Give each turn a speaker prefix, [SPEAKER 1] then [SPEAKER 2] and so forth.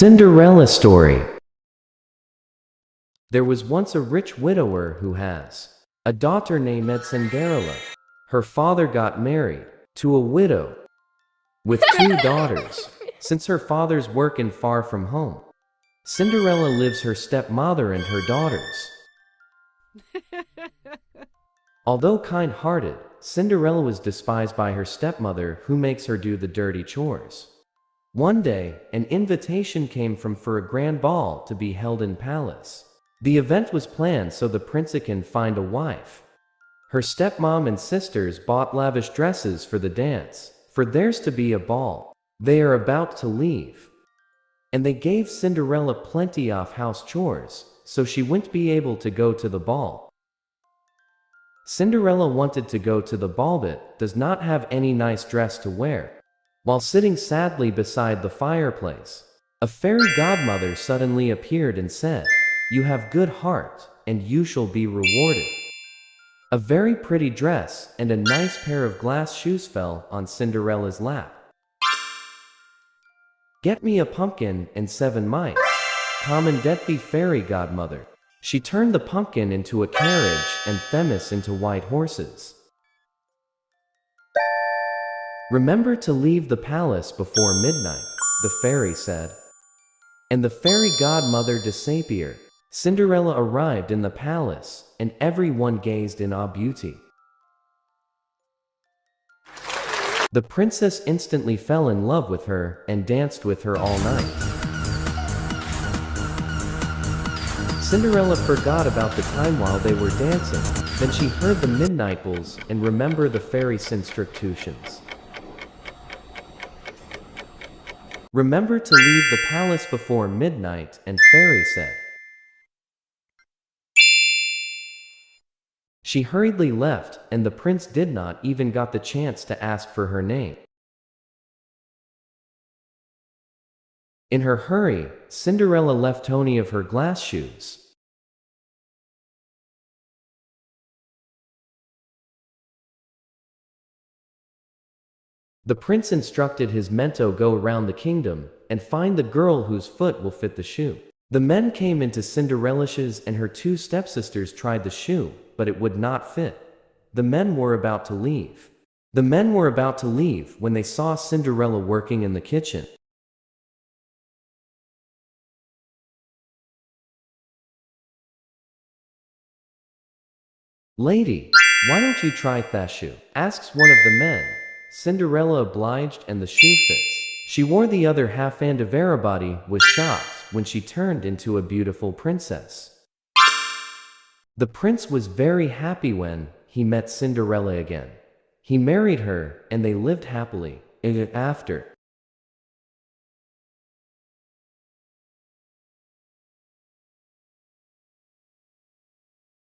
[SPEAKER 1] Cinderella story. There was once a rich widower who has a daughter named Cinderella. Her father got married to a widow with two daughters. Since her father's working far from home, Cinderella lives her stepmother and her daughters. Although kind-hearted, Cinderella was despised by her stepmother, who makes her do the dirty chores. One day, an invitation came for a grand ball to be held in palace. The event was planned so the prince can find a wife. Her stepmom and sisters bought lavish dresses for the dance, for there's to be a ball. They are about to leave, and they gave Cinderella plenty of house chores, so she wouldn't be able to go to the ball. Cinderella wanted to go to the ball but does not have any nice dress to wear. While sitting sadly beside the fireplace, a fairy godmother suddenly appeared and said, "You have good heart, and you shall be rewarded." A very pretty dress and a nice pair of glass shoes fell on Cinderella's lap. "Get me a pumpkin and 7 mice," commanded the fairy godmother. She turned the pumpkin into a carriage and Themis into white horses. "Remember to leave the palace before midnight," the fairy said. And the fairy godmother disappeared. Cinderella arrived in the palace, and everyone gazed in awe beauty. The princess instantly fell in love with her and danced with her all night. Cinderella forgot about the time while they were dancing. Then she heard the midnight bells and remembered the fairy's instructions. "Remember to leave the palace before midnight," and fairy said. She hurriedly left, and the prince did not even got the chance to ask for her name. In her hurry, Cinderella left only of her glass shoes. The prince instructed his men to go around the kingdom and find the girl whose foot will fit the shoe. The men came into Cinderella's shoes and her two stepsisters tried the shoe, but it would not fit. The men were about to leave. When they saw Cinderella working in the kitchen. "Lady, why don't you try that shoe?" asks one of the men. Cinderella obliged and the shoe fits. She wore the other half and everybody was shocked when she turned into a beautiful princess. The prince was very happy when he met Cinderella again. He married her and they lived happily ever after.